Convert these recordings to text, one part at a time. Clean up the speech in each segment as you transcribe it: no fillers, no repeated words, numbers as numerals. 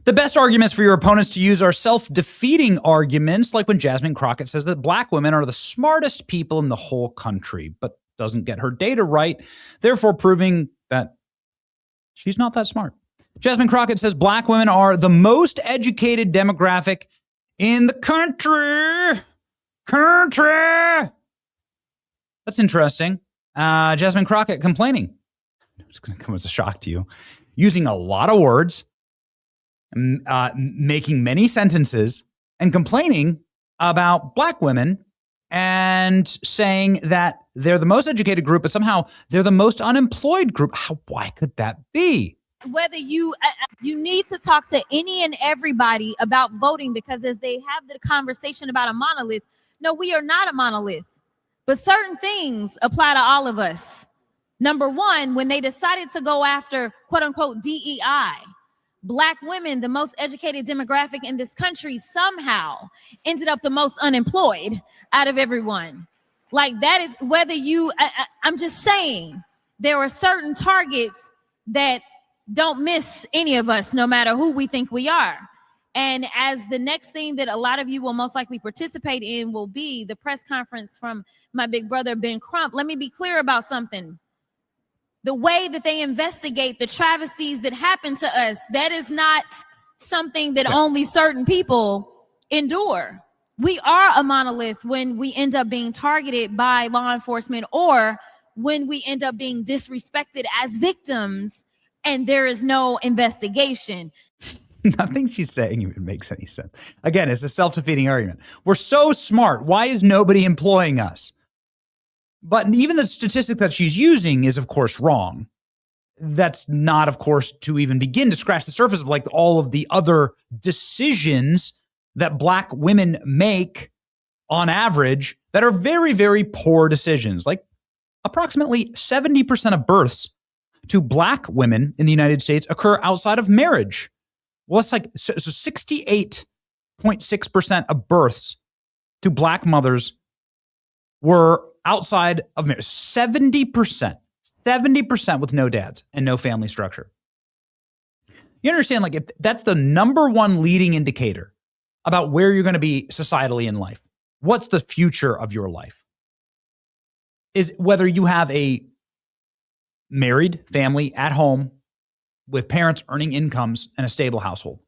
The best arguments for your opponents to use are self-defeating arguments, like when Jasmine Crockett says that black women are the smartest people in the whole country, but doesn't get her data right, therefore proving that she's not that smart. Jasmine Crockett says black women are the most educated demographic in the country. That's interesting. Jasmine Crockett complaining. It's going to come as a shock to you. Using a lot of words, making many sentences, and complaining about black women and saying that they're the most educated group, but somehow they're the most unemployed group. Why could that be? Whether you need to talk to any and everybody about voting, because as they have the conversation about a monolith, no, we are not a monolith, but certain things apply to all of us. Number one, when they decided to go after quote unquote DEI, black women, the most educated demographic in this country, somehow ended up the most unemployed out of everyone. Like that is whether you, I'm just saying there are certain targets that don't miss any of us, no matter who we think we are. And as the next thing that a lot of you will most likely participate in will be the press conference from my big brother, Ben Crump. Let me be clear about something. The way that they investigate the travesties that happen to us, that is not something that only certain people endure. We are a monolith when we end up being targeted by law enforcement, or when we end up being disrespected as victims and there is no investigation. Nothing she's saying even makes any sense. Again, it's a self-defeating argument. We're so smart. Why is nobody employing us? But even the statistic that she's using is, of course, wrong. That's not, of course, to even begin to scratch the surface of like all of the other decisions that black women make on average that are very, very poor decisions. Like approximately 70% of births to black women in the United States occur outside of marriage. Well, it's like so 68.6% of births to black mothers were outside of marriage. 70% with no dads and no family structure. You understand, like, if that's the number one leading indicator about where you're going to be societally in life, what's the future of your life, is whether you have a married family at home with parents earning incomes and a stable household.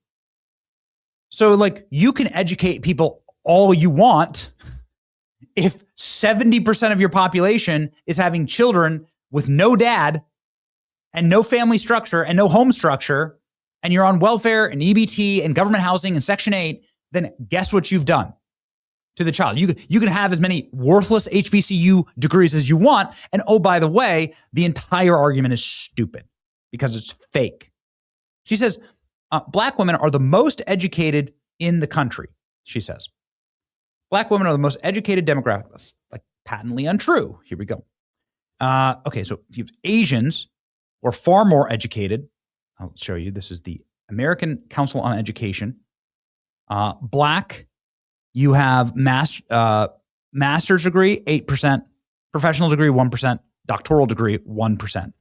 So, like, you can educate people all you want. If 70% of your population is having children with no dad and no family structure and no home structure, and you're on welfare and EBT and government housing and Section 8, then guess what you've done to the child? You can have as many worthless HBCU degrees as you want. And oh, by the way, the entire argument is stupid because it's fake. She says, black women are the most educated in the country, she says. Black women are the most educated demographic. That's like patently untrue. Here we go. Okay, so Asians were far more educated. I'll show you. This is the American Council on Education. Black, you have master's degree, 8%, professional degree, 1%, doctoral degree, 1%.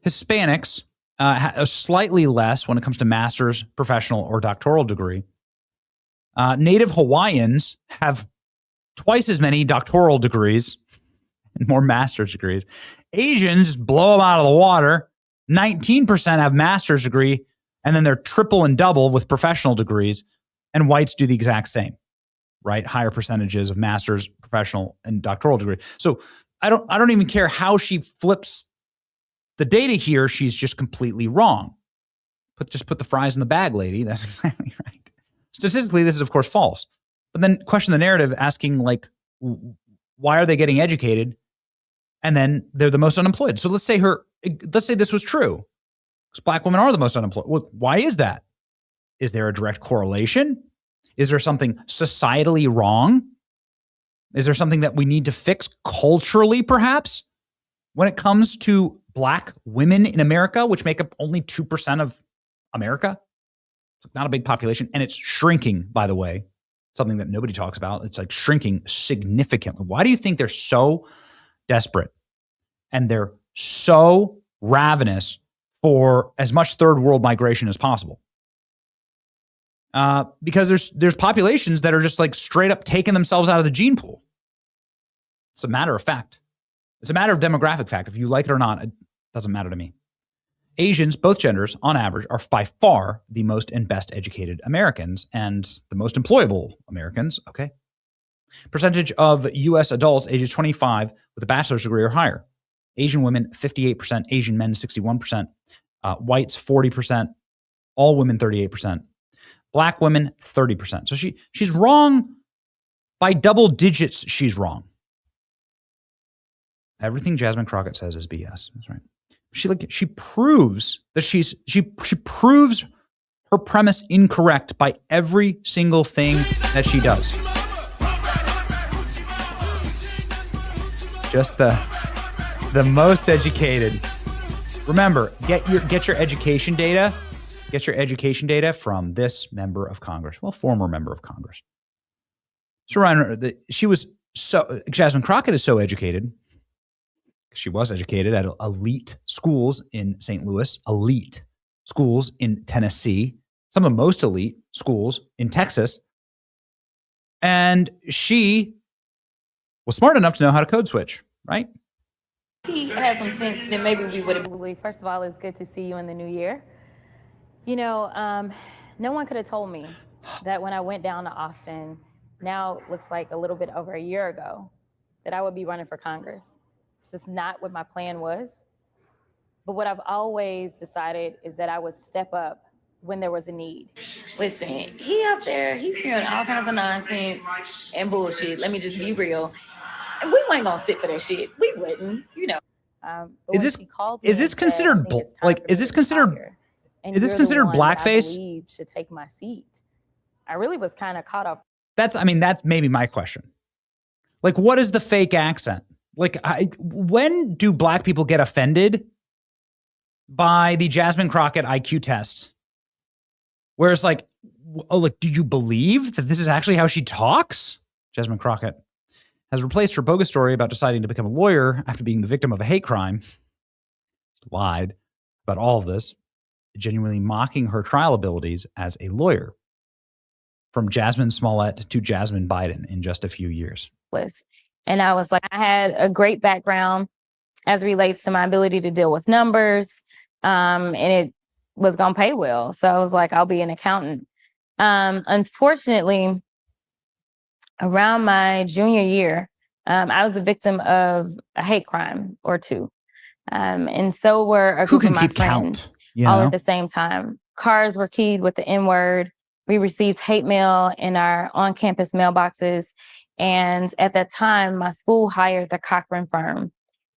Hispanics, slightly less when it comes to master's, professional, or doctoral degree. Native Hawaiians have twice as many doctoral degrees and more master's degrees. Asians blow them out of the water. 19% have master's degree, and then they're triple and double with professional degrees. And whites do the exact same, right? Higher percentages of master's, professional, and doctoral degree. So I don't even care how she flips the data here. She's just completely wrong. Just put the fries in the bag, lady. That's exactly right. Statistically, this is, of course, false. But then question the narrative asking, like, why are they getting educated? And then they're the most unemployed. So let's say this was true. Because black women are the most unemployed. Well, why is that? Is there a direct correlation? Is there something societally wrong? Is there something that we need to fix culturally, perhaps, when it comes to black women in America, which make up only 2% of America? It's not a big population, and it's shrinking, by the way, something that nobody talks about. It's like shrinking significantly. Why do you think they're so desperate and they're so ravenous for as much third world migration as possible. Because there's populations that are just like straight up taking themselves out of the gene pool. It's a matter of fact. It's a matter of demographic fact. If you like it or not, it doesn't matter to me. Asians, both genders, on average, are by far the most and best educated Americans and the most employable Americans. Okay. Percentage of U.S. adults ages 25 with a bachelor's degree or higher. Asian women, 58%. Asian men, 61%. Whites, 40%. All women, 38%. Black women, 30%. So she's wrong by double digits. She's wrong. Everything Jasmine Crockett says is BS. That's right. She proves that she proves her premise incorrect by every single thing that she does. Just the most educated. Remember, get your education data. Get your education data from this member of Congress. Well, former member of Congress. So Ryan, Jasmine Crockett is so educated. She was educated at elite schools in St. Louis, elite schools in Tennessee, some of the most elite schools in Texas. And she was smart enough to know how to code switch, right? He has some sense that maybe we would have. First of all, it's good to see you in the new year. You know, no one could have told me that when I went down to Austin, now it looks like a little bit over a year ago, that I would be running for Congress. It's just not what my plan was. But what I've always decided is that I would step up when there was a need. Listen, he up there, he's hearing all kinds of nonsense and bullshit. Let me just be real. We weren't gonna sit for that shit. We wouldn't, you know. Is this considered blackface? Should take my seat. I really was kind of caught off. That's maybe my question. Like, what is the fake accent? Like, when do black people get offended by the Jasmine Crockett IQ test? Where it's like, oh, look, do you believe that this is actually how she talks? Jasmine Crockett has replaced her bogus story about deciding to become a lawyer after being the victim of a hate crime. She lied about all of this, genuinely mocking her trial abilities as a lawyer. From Jasmine Smollett to Jasmine Biden in just a few years. And I was like, I had a great background as it relates to my ability to deal with numbers, and it was going to pay well. So I was like, I'll be an accountant. Unfortunately, around my junior year, I was the victim of a hate crime or two. And so were a group of my friends all at the same time. Cars were keyed with the N-word. We received hate mail in our on-campus mailboxes. And at that time, my school hired the Cochran firm.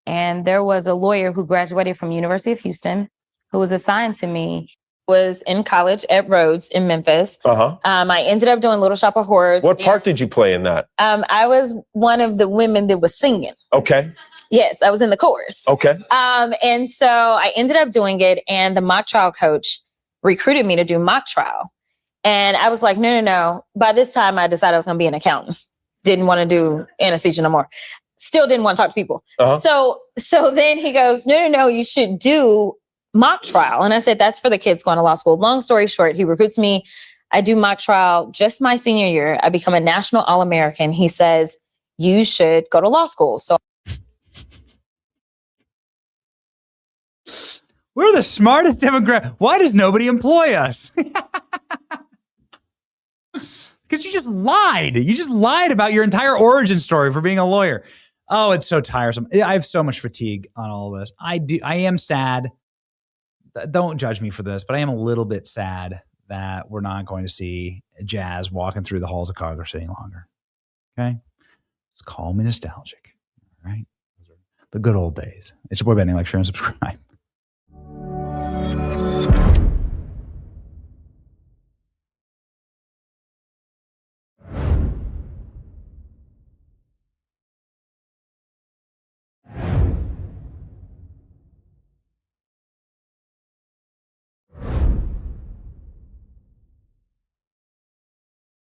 And there was a lawyer who graduated from University of Houston who was assigned to me. Was in college at Rhodes in Memphis. I ended up doing Little Shop of Horrors. What part did you play in that? I was one of the women that was singing. Okay. Yes, I was in the chorus. Okay. And so I ended up doing it, and the mock trial coach recruited me to do mock trial. And I was like, no. By this time, I decided I was going to be an accountant. Didn't want to do anesthesia no more. Still didn't want to talk to people. So then he goes, no, you should do mock trial. And I said, that's for the kids going to law school. Long story short, he recruits me. I do mock trial just my senior year. I become a national All-American. He says, you should go to law school. So we're the smartest demographic. Why does nobody employ us? Because you just lied. You just lied about your entire origin story for being a lawyer. Oh, it's so tiresome. I have so much fatigue on all this. I am sad. Don't judge me for this, but I am a little bit sad that we're not going to see Jazz walking through the halls of Congress any longer. Okay? Just call me nostalgic. All right? Those are the good old days. It's your boy Benny. Like, share, and subscribe.